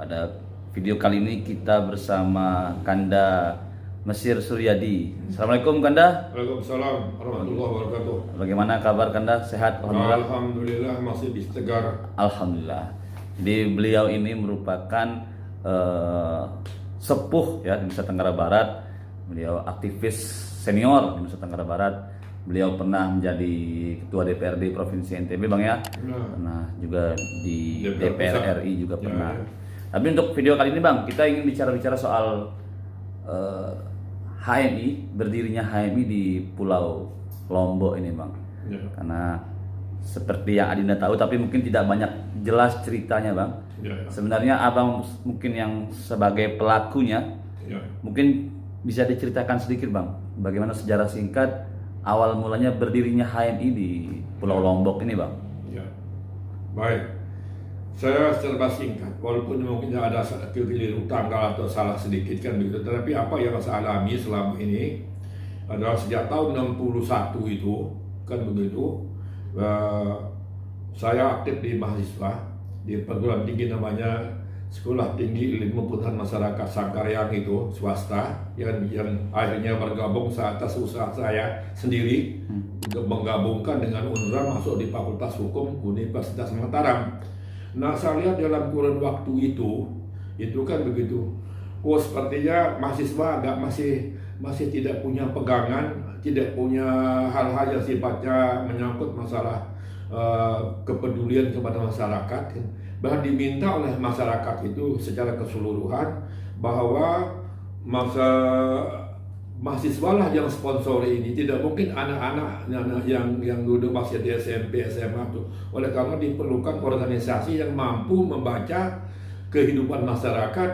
Pada video kali ini kita bersama Kanda Mesir Suryadi. Assalamualaikum Kanda. Waalaikumsalam warahmatullahi wabarakatuh. Bagaimana kabar Kanda? Sehat? Alhamdulillah. Alhamdulillah masih segar. Alhamdulillah. Jadi beliau ini merupakan sepuh ya di Nusa Tenggara Barat. Beliau aktivis senior di Nusa Tenggara Barat. Beliau pernah menjadi ketua DPRD Provinsi NTB Bang ya. Pernah juga di DPR RI juga pernah. Tapi untuk video kali ini Bang, kita ingin bicara soal HMI, berdirinya HMI di Pulau Lombok ini Bang. Karena seperti yang Adinda tahu, tapi mungkin tidak banyak jelas ceritanya Bang. Sebenarnya Abang mungkin yang sebagai pelakunya, mungkin bisa diceritakan sedikit Bang, bagaimana sejarah singkat awal mulanya berdirinya HMI di Pulau Lombok ini Bang. Baik, saya serba singkat, walaupun mungkin ada keliru tanggal atau salah sedikit kan begitu, tetapi apa yang saya alami selama ini adalah sejak tahun 61 itu kan begitu, saya aktif di mahasiswa di perguruan tinggi namanya Sekolah Tinggi Ilmu Pengetahuan Masyarakat Sangkaryang itu swasta yang akhirnya bergabung atas usaha saya sendiri untuk menggabungkan dengan UNRWA masuk di Fakultas Hukum Universitas Mataram. Nah, saya lihat dalam kurun waktu itu kan begitu. Oh, sepertinya mahasiswa agak masih tidak punya pegangan, tidak punya hal-hal yang sifatnya menyangkut masalah kepedulian kepada masyarakat. Bahkan diminta oleh masyarakat itu secara keseluruhan bahwa mahasiswa lah yang sponsori ini, tidak mungkin anak-anak yang dulu masih di SMP, SMA tuh. Oleh karena diperlukan organisasi yang mampu membaca kehidupan masyarakat,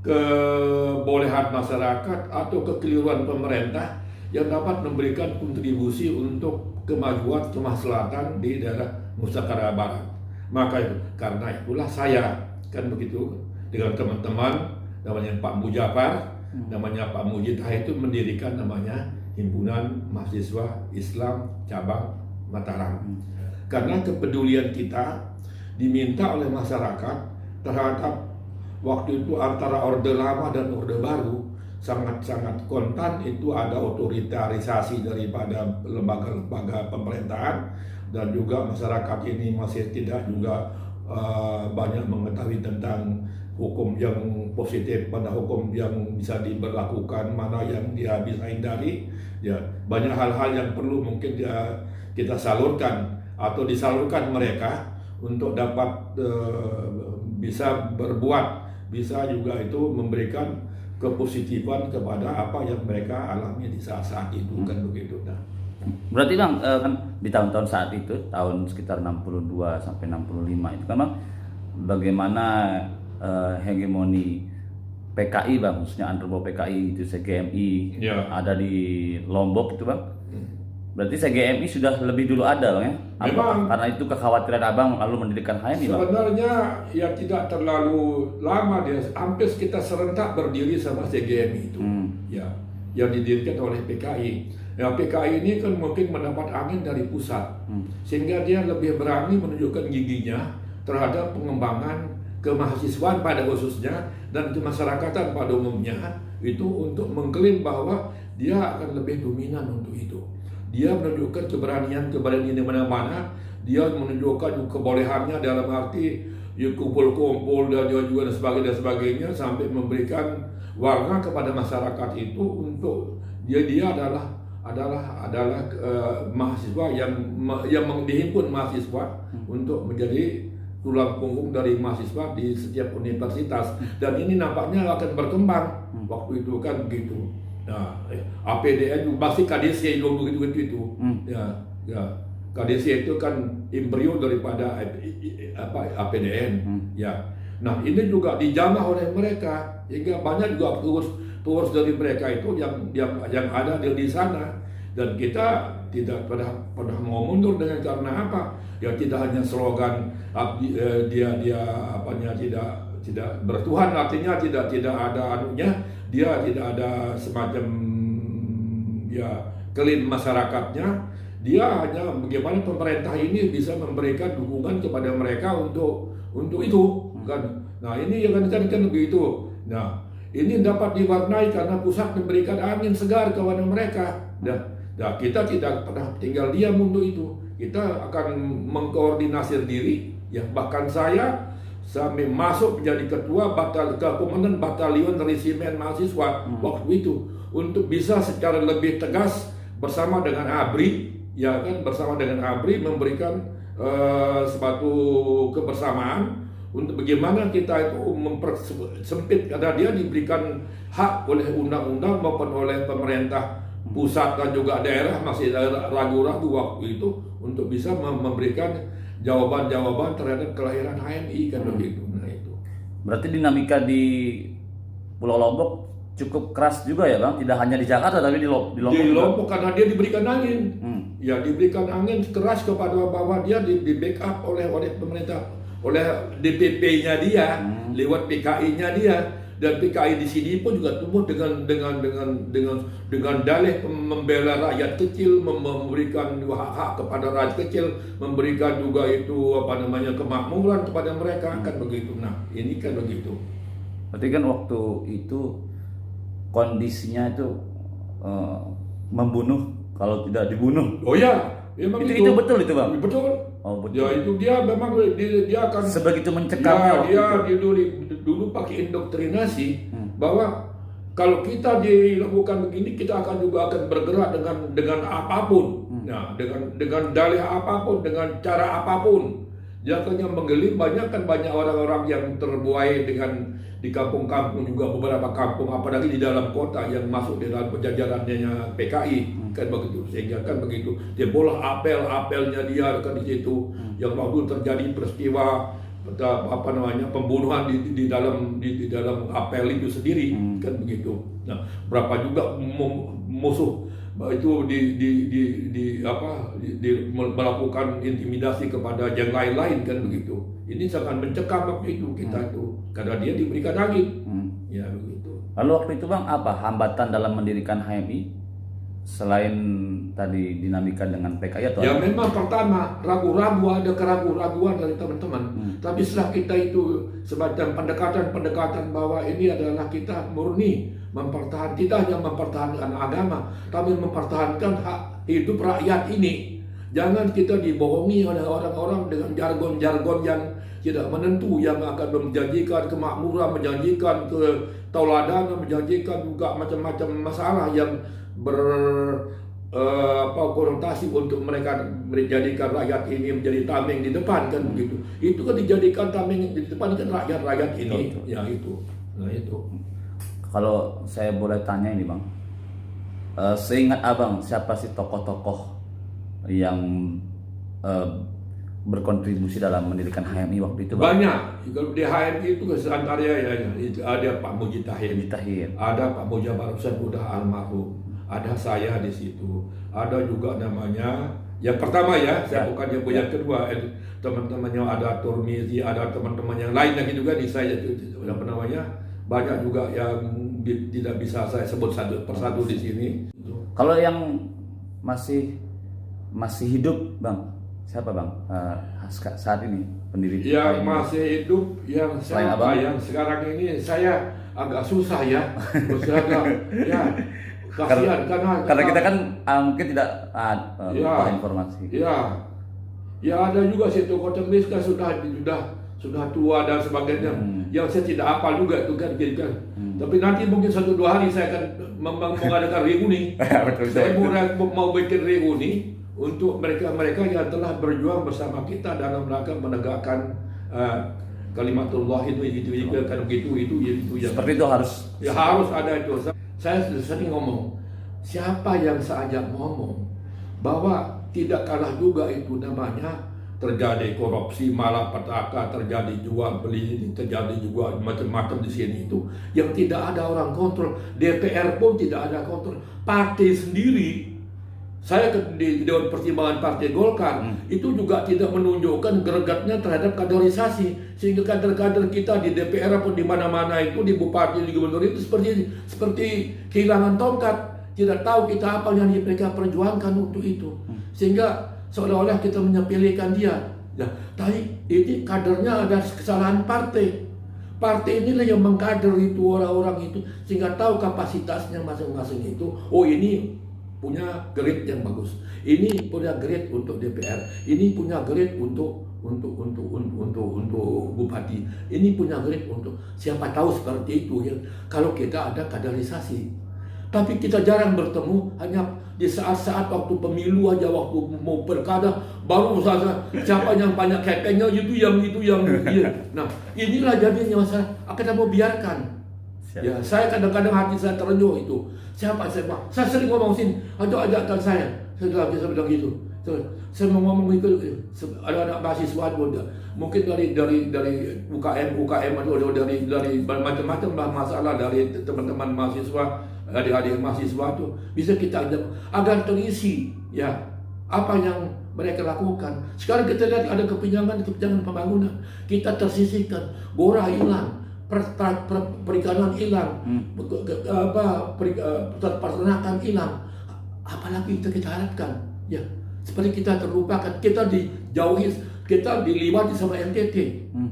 kebolehan masyarakat atau kekeliruan pemerintah yang dapat memberikan kontribusi untuk kemajuan kemaslahatan di daerah Nusa Tenggara Barat. Maka karena itulah saya kan begitu dengan teman-teman namanya Pak Mujafar, namanya Pak Mujitah itu mendirikan namanya Himpunan Mahasiswa Islam Cabang Mataram. Karena kepedulian kita diminta oleh masyarakat terhadap waktu itu antara Orde Lama dan Orde Baru sangat-sangat kontan, itu ada otoritarisasi daripada lembaga-lembaga pemerintahan, dan juga masyarakat ini masih tidak juga banyak mengetahui tentang hukum yang positif, pada hukum yang bisa diberlakukan, mana yang dia bisa hindari. Ya, banyak hal-hal yang perlu mungkin kita salurkan atau disalurkan mereka untuk dapat bisa berbuat, bisa juga itu memberikan kepositifan kepada apa yang mereka alami di saat-saat itu kan begitu. Nah, berarti Bang kan di tahun-tahun saat itu, tahun sekitar 62 sampai 65 itu kan Bang, bagaimana hegemoni PKI Bang, khususnya underball PKI itu CGMI ada di Lombok itu Bang. Berarti CGMI sudah lebih dulu ada Bang ya? Memang, karena itu kekhawatiran Abang lalu mendirikan HMI Bang? Sebenarnya ya tidak terlalu lama, dia hampir kita serentak berdiri sama CGMI itu. Ya, yang didirikan oleh PKI. Ya, PKI ini kan mungkin mendapat angin dari pusat, sehingga dia lebih berani menunjukkan giginya terhadap pengembangan kemahasiswaan pada khususnya dan kemasyarakatan pada umumnya, itu untuk mengklaim bahwa dia akan lebih dominan untuk itu. Dia menunjukkan keberanian di mana-mana, dia menunjukkan kebolehannya dalam arti ya, kumpul-kumpul dan juga dan sebagainya sampai memberikan warna kepada masyarakat itu untuk dia adalah mahasiswa yang dihimpun mahasiswa untuk menjadi tulang punggung dari mahasiswa di setiap universitas, dan ini nampaknya akan berkembang waktu itu kan begitu. Nah, APDN juga pasti KDC juga begitu itu. Ya, KDC itu kan embrio daripada APDN. Ya. Nah, ini juga dijamah oleh mereka, hingga banyak juga pengurus dari mereka itu yang ada di sana, dan kita tidak pernah mau mundur dengan karena apa? Ya tidak hanya slogan dia tidak bertuhan, artinya tidak ada anunya, dia tidak ada semacam ya klaim masyarakatnya, dia hanya bagaimana pemerintah ini bisa memberikan dukungan kepada mereka untuk itu kan. Nah ini yang kan begitu. Nah ini dapat diwarnai karena pusat memberikan angin segar kepada mereka. Nah kita tidak pernah tinggal diam untuk itu. Kita akan mengkoordinasi diri. Ya bahkan saya sampai masuk menjadi ketua komandan batalion resimen mahasiswa waktu itu untuk bisa secara lebih tegas bersama dengan ABRI, ya kan, bersama dengan ABRI memberikan suatu kebersamaan untuk bagaimana kita itu mempersempit, karena dia diberikan hak oleh undang-undang maupun oleh pemerintah pusat dan juga daerah, masih ragu-ragu waktu itu untuk bisa memberikan jawaban-jawaban terhadap kelahiran HMI kan begitu. Nah itu. Berarti dinamika di Pulau Lombok cukup keras juga ya Bang, tidak hanya di Jakarta tapi di Lombok. Di Lombok karena dia diberikan angin, ya diberikan angin keras kepada bahwa dia di backup oleh pemerintah, oleh DPP-nya dia, lewat PKI-nya dia. Dan PKI di sini pun juga tumbuh dengan dalih membela rakyat kecil, memberikan hak-hak kepada rakyat kecil, memberikan juga itu kemakmuran kepada mereka kan begitu. Nah ini kan begitu. Berarti kan waktu itu kondisinya itu membunuh kalau tidak dibunuh. Oh ya, memang itu betul itu Bang. Betul. Oh betul. Ya itu dia memang dia akan sebegitu mencekamnya. Ya, dia dulu pakai indoktrinasi bahwa kalau kita dilakukan begini kita juga akan bergerak dengan apapun. Nah, dengan dalih apapun, dengan cara apapun. Jatuhnya menggelim banyak orang-orang yang terbuai di kampung-kampung, juga beberapa kampung, apalagi di dalam kota yang masuk di dalam penjajarannya PKI kan begitu. Sehingga kan begitu dia bola apelnya dia kan di situ yang waktu terjadi peristiwa pembunuhan di dalam apel itu sendiri kan begitu. Nah berapa juga musuh itu melakukan intimidasi kepada yang lain-lain kan begitu. Ini sangat mencekam waktu itu kita itu karena dia diberikan angin. Ya begitu. Lalu waktu itu Bang apa hambatan dalam mendirikan HMI selain tadi dinamika dengan PKI atau ya apa? Memang pertama ada keraguan dari teman-teman. Tapi setelah kita itu semacam pendekatan bahwa ini adalah kita murni kita hanya mempertahankan agama, tapi mempertahankan hak hidup rakyat ini. Jangan kita dibohongi oleh orang-orang dengan jargon-jargon yang tidak menentu, yang akan menjanjikan kemakmuran, menjanjikan ketauladanan, menjanjikan juga macam-macam masalah yang konotasi untuk mereka menjadikan rakyat ini menjadi tameng di depan kan begitu. Itu kan dijadikan tameng di depan kan rakyat ini. Betul. Ya itu. Nah itu. Kalau saya boleh tanya ini Bang, seingat Abang siapa sih tokoh-tokoh yang berkontribusi dalam mendirikan HMI waktu itu Bang? Banyak. Kalau di HMI itu antara ada Pak Muji Tahir, ada Pak Moja Barusan udah almarhum, ada saya di situ, ada juga namanya yang pertama saya bukan yang kedua, teman-temannya ada Turmizi, ada teman-teman yang lain lagi juga di saya itu apa namanya. Banyak juga yang tidak bisa saya sebut satu persatu di sini. Kalau yang masih hidup Bang, siapa Bang saat ini pendiri? Yang masih hidup yang siapa? Yang sekarang ini saya agak susah ya. Kasihan karena kita kan mungkin tidak lupa informasi. Ya ada juga situ Kota Miska sudah tua dan sebagainya. Yang saya tidak hafal juga itu kan. Tapi nanti mungkin 1-2 hari saya akan mengadakan reuni. Saya mau bikin reuni untuk mereka yang telah berjuang bersama kita dalam rangka menegakkan kalimatullah itu kan begitu itu yang seperti itu harus ada itu. Saya sering ngomong, siapa yang saya ajak ngomong bahwa tidak kalah juga itu namanya terjadi korupsi, malapetaka, terjadi jual beli, terjadi juga macam-macam di sini itu yang tidak ada orang kontrol. DPR pun tidak ada kontrol. Partai sendiri, saya di Dewan Pertimbangan Partai Golkar itu juga tidak menunjukkan gregetnya terhadap kaderisasi, sehingga kader-kader kita di DPR pun di mana-mana itu, di bupati, di gubernur itu seperti kehilangan tongkat, tidak tahu kita apa yang mereka perjuangkan untuk itu, sehingga seolah-olah kita menyepelekan dia. Ya, tapi ini kadernya ada kesalahan partai. Partai inilah yang mengkader itu orang-orang itu sehingga tahu kapasitasnya masing-masing itu. Oh, ini punya grade yang bagus. Ini punya grade untuk DPR. Ini punya grade untuk bupati. Ini punya grade untuk siapa tahu seperti itu ya. Kalau kita ada kaderisasi. Tapi kita jarang bertemu, hanya di saat-saat waktu pemilu aja, waktu mau pilkada baru saja siapa yang banyak kepengnya itu yang iya. Nah, inilah jadinya masalah. Kita mau biarkan. Ya, saya kadang-kadang hati saya terenyuh itu. Saya sering ngomong sini, ajakkan saya bilang gitu. Saya mau ngomong itu, ada anak mahasiswa mungkin dari UKM atau dari macam-macam masalah dari teman-teman mahasiswa, adik-adik mahasiswa itu bisa kita ajak agar terisi ya apa yang mereka lakukan. Sekarang kita lihat ada kepanjangan pembangunan, kita tersisihkan, Gora hilang, perikanan hilang, peternakan hilang. Apalagi kita harapkan ya, seperti kita terlupakan, kita dijauhi, kita diliwati sama NTT.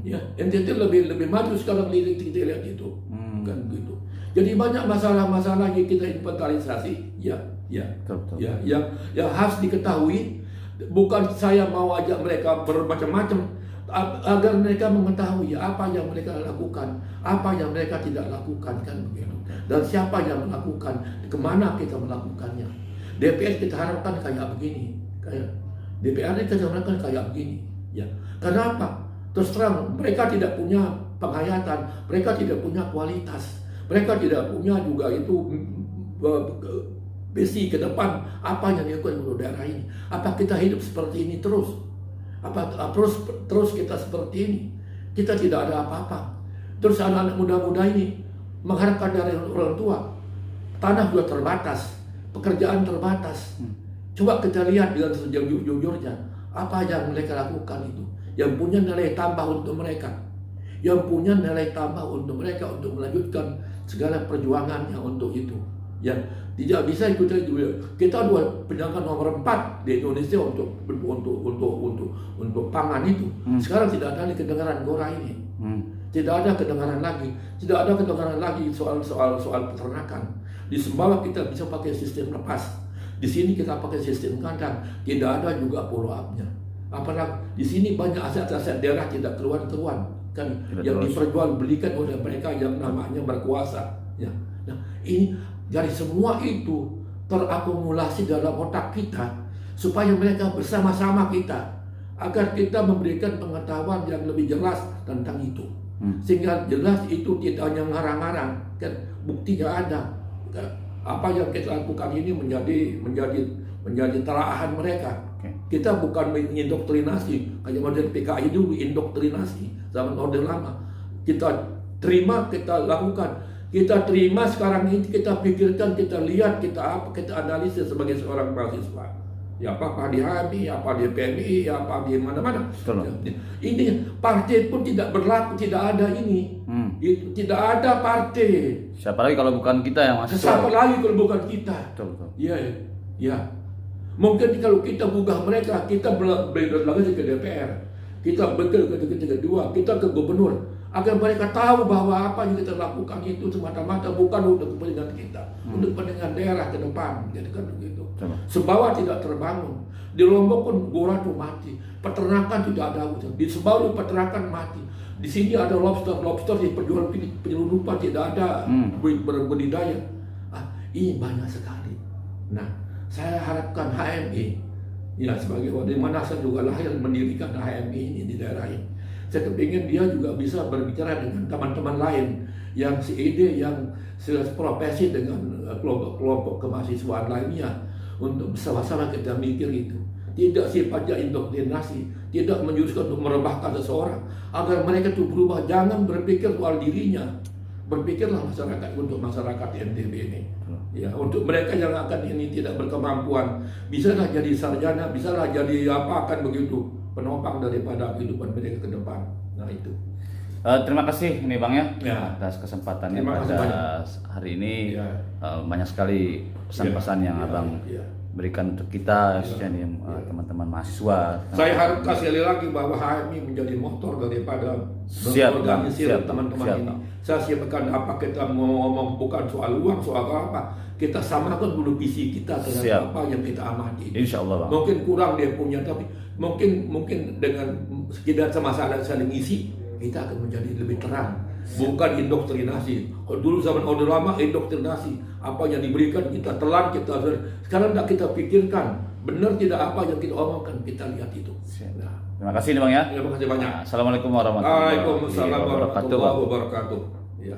Ya, NTT lebih maju sekarang kita lihat itu. Kan gitu. Jadi banyak masalah-masalah yang kita inventarisasi, yang harus diketahui. Bukan saya mau ajak mereka bermacam-macam, agar mereka mengetahui apa yang mereka lakukan, apa yang mereka tidak lakukan, kan begitu. Dan siapa yang melakukan, kemana kita melakukannya. DPR kita harapkan kayak begini, DPR kita harapkan kayak begini. Ya, kenapa? Terus terang mereka tidak punya penghayatan, mereka tidak punya kualitas. Mereka tidak punya juga itu visi ke depan apa yang dilakukan untuk daerah ini. Apa kita hidup seperti ini terus? Apa terus kita seperti ini? Kita tidak ada apa-apa. Terus anak-anak muda-muda ini mengharapkan dari orang tua. Tanah sudah terbatas, pekerjaan terbatas. Coba kita lihat dengan sejujurnya apa yang mereka lakukan itu. Yang punya nilai tambah untuk mereka. Yang punya nilai tambah untuk mereka untuk melanjutkan segala perjuangannya untuk itu. Ya, tidak bisa ikuti juga. Kita penyangga nomor 4 di Indonesia untuk pangan itu. Sekarang tidak ada kedengaran Gora ini. Tidak ada kedengaran lagi. Tidak ada kedengaran lagi soal peternakan. Di Sumbawa kita bisa pakai sistem lepas. Di sini kita pakai sistem kandang. Tidak ada juga follow up-nya. Apalagi di sini banyak aset-aset daerah tidak keluar-keluar. Kan yang diperjualbelikan oleh mereka yang namanya berkuasa. Ya. Nah, ini dari semua itu terakumulasi dalam otak kita supaya mereka bersama-sama kita agar kita memberikan pengetahuan yang lebih jelas tentang itu. Sehingga jelas itu tidak hanya ngarang-ngarang, kan buktinya ada. Apa yang kita lakukan ini menjadi telahan mereka. Kita bukan mengindoktrinasi, kayak model PKI dulu indoktrinasi zaman Orde Lama. Kita terima, kita lakukan. Kita terima sekarang ini, kita pikirkan, kita lihat, kita analisis sebagai seorang mahasiswa. Ya, apakah di HMI, apa di PMI, apa di mana-mana. Ya, ini partai pun tidak berlaku, tidak ada ini. Itu tidak ada partai. Siapa lagi kalau bukan kita yang mahasiswa? Siapa lagi kalau bukan kita? Betul. Iya. Mungkin kalau kita gugah mereka, kita berlagak ke DPR, kita betul ke kedua, kita ke gubernur, agar mereka tahu bahwa apa yang kita lakukan itu semata-mata bukan untuk kepentingan kita, untuk kepentingan daerah ke depan, jadi kan begitu. Sumbawa tidak terbangun, di Lombok pun Gora itu mati, peternakan tidak ada, di Sumbawa peternakan mati, di sini ada lobster diperjual penyelundupan, tidak ada berbudidaya. Ini banyak sekali. Nah, saya harapkan HMI, ya sebagai di mana saya juga lahir mendirikan HMI ini di daerah ini. Saya kepingin dia juga bisa berbicara dengan teman-teman lain yang seide, yang seprofesi dengan kelompok kemahasiswaan lainnya untuk bersama-sama kita mikir itu. Tidak sifatnya indoktrinasi, tidak menjuruskan untuk merebahkan seseorang, agar mereka itu berubah. Jangan berpikir soal dirinya, berpikirlah masyarakat untuk masyarakat NTB ini. Ya, untuk mereka yang akan ini tidak berkemampuan, bisalah jadi sarjana, bisalah jadi apa akan begitu, penopang daripada kehidupan mereka ke depan. Nah itu. Terima kasih ini Bang ya atas kesempatannya pada hari ini. Banyak sekali pesan-pesan yang Abang berikan untuk kita, khususnya nih teman-teman mahasiswa. Saya harapkan sekali lagi bahwa HMI menjadi motor daripada organisir teman-teman ini. Saya siapkan apa kita mau ngomong bukan soal uang, soal apa. Kita samakan dulu visi kita terhadap apa yang kita amati. Insya Allah, Bang. Mungkin kurang dia punya, tapi mungkin dengan kita sama-sama saling isi, kita akan menjadi lebih terang. Bukan indoktrinasi. Kalau dulu zaman Orde Lama indoktrinasi, apa yang diberikan kita telan, kita sekarang tidak kita pikirkan benar tidak apa yang kita omongkan, kita lihat itu. Terima kasih nih Bang ya. Terima kasih banyak. Assalamualaikum warahmatullahi Waalaikumsalam warahmatullahi wabarakatuh.